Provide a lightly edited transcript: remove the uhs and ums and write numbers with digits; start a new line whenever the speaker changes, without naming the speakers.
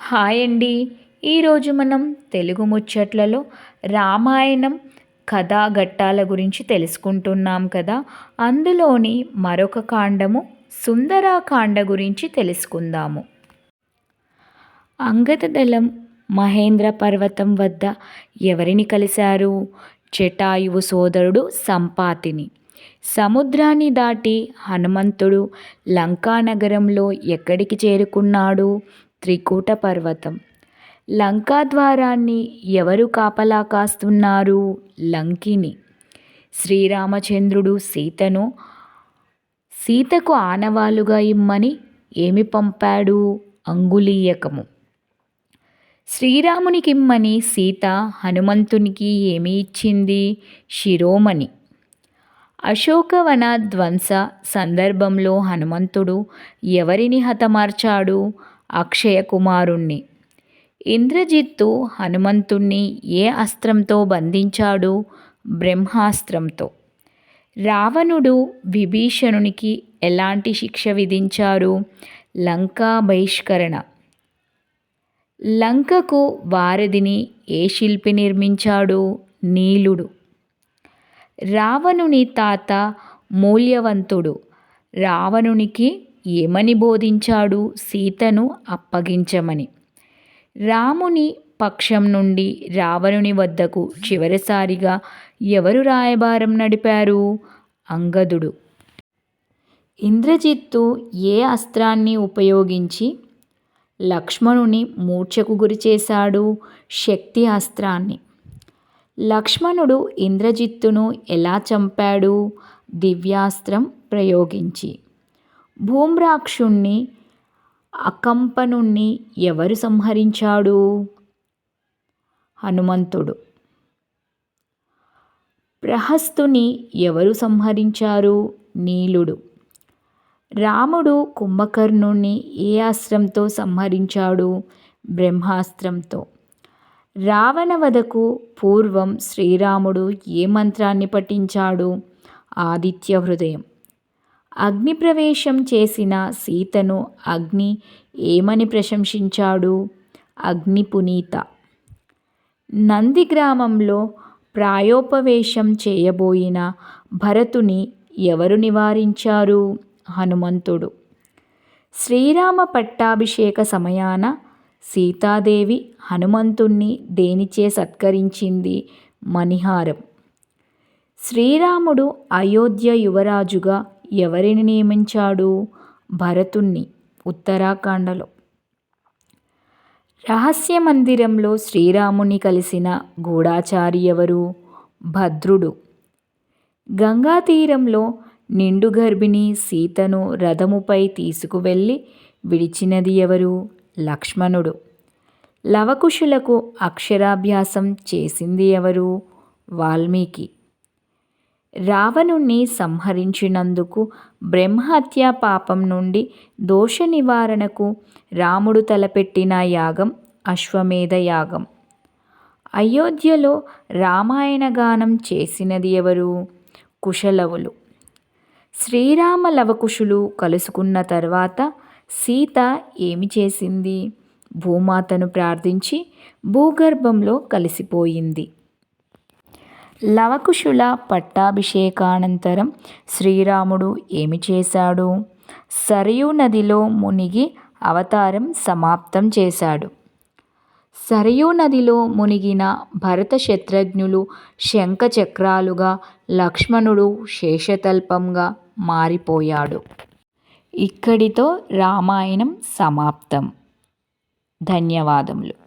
Hi అండి. ఈరోజు మనం తెలుగు ముచ్చట్లలో రామాయణం కథా ఘట్టాల గురించి తెలుసుకుంటున్నాం కదా. అందులోని మరొక కాండము సుందరాకాండ గురించి తెలుసుకుందాము. అంగదదళం మహేంద్ర పర్వతం వద్ద ఎవరిని కలిశారు? జటాయువు సోదరుడు సంపాతిని. సముద్రాన్ని దాటి హనుమంతుడు లంకానగరంలో ఎక్కడికి చేరుకున్నాడు? త్రికూట పర్వతం. లంకా ద్వారాన్ని ఎవరు కాపలా కాస్తున్నారు? లంకిని. శ్రీరామచంద్రుడు సీతకు ఆనవాలుగా ఇమ్మని ఏమి పంపాడు? అంగుళీయకము. శ్రీరామునికిమ్మని సీత హనుమంతునికి ఏమి ఇచ్చింది? శిరోమణి. అశోకవన ధ్వంస సందర్భంలో హనుమంతుడు ఎవరిని హతమార్చాడు? అక్షయ కుమారుణ్ణి. ఇంద్రజిత్తు హనుమంతుణ్ణి ఏ అస్త్రంతో బంధించాడు? బ్రహ్మాస్త్రంతో. రావణుడు విభీషణునికి ఎలాంటి శిక్ష విధించారు? లంకా బహిష్కరణ. లంకకు వారధిని ఏ శిల్పి నిర్మించాడు? నీలుడు. రావణుని తాత మూల్యవంతుడు రావణునికి ఏమని బోధించాడు? సీతను అప్పగించమని. రాముని పక్షం నుండి రావణుని వద్దకు చివరిసారిగా ఎవరు రాయబారం నడిపారు? అంగదుడు. ఇంద్రజిత్తు ఏ అస్త్రాన్ని ఉపయోగించి లక్ష్మణుని మూర్ఛకు గురిచేశాడు? శక్తి అస్త్రాన్ని. లక్ష్మణుడు ఇంద్రజిత్తును ఎలా చంపాడు? దివ్యాస్త్రం ప్రయోగించి. భూమ్రాక్షుణ్ణి అకంపనుణ్ణి ఎవరు సంహరించాడు? హనుమంతుడు. ప్రహస్తుని ఎవరు సంహరించారు? నీలుడు. రాముడు కుంభకర్ణుణ్ణి ఏ అస్త్రంతో సంహరించాడు? బ్రహ్మాస్త్రంతో. రావణవధకు పూర్వం శ్రీరాముడు ఏ మంత్రాన్ని పఠించాడు? ఆదిత్య హృదయం. అగ్నిప్రవేశం చేసిన సీతను అగ్ని ఏమని ప్రశంసించాడు? అగ్నిపునీత. నందిగ్రామంలో ప్రాయోపవేశం చేయబోయిన భరతుని ఎవరు నివారించారు? హనుమంతుడు. శ్రీరామ పట్టాభిషేక సమయాన సీతాదేవి హనుమంతుణ్ణి దేనిచే సత్కరించింది? మణిహారం. శ్రీరాముడు అయోధ్య యువరాజుగా ఎవరిని నియమించాడు? భరతుణ్ణి. ఉత్తరాఖండలో. రహస్య మందిరంలో శ్రీరాముని కలిసిన గూఢచారి ఎవరు? భద్రుడు. గంగా తీరంలో నిండు గర్భిణి సీతను రథముపై తీసుకువెళ్ళి విడిచినది ఎవరు? లక్ష్మణుడు. లవకుశులకు అక్షరాభ్యాసం చేసింది ఎవరు? వాల్మీకి. రావణుణ్ణి సంహరించినందుకు బ్రహ్మహత్యా పాపం నుండి దోష నివారణకు రాముడు తలపెట్టిన యాగం అశ్వమేధ యాగం. అయోధ్యలో రామాయణ గానం చేసినది ఎవరు? కుశలవులు. శ్రీరామ లవకుశులు కలుసుకున్న తర్వాత సీత ఏమి చేసింది? భూమాతను ప్రార్థించి భూగర్భంలో కలిసిపోయింది. లవకుశుల పట్టాభిషేకానంతరం శ్రీరాముడు ఏమి చేశాడు? సరయూ నదిలో మునిగి అవతారం సమాప్తం చేశాడు. సరయూ నదిలో మునిగిన భరత శత్రుఘ్నులు శంఖచక్రాలుగా, లక్ష్మణుడు శేషతల్పంగా మారిపోయాడు. ఇక్కడితో రామాయణం సమాప్తం. ధన్యవాదములు.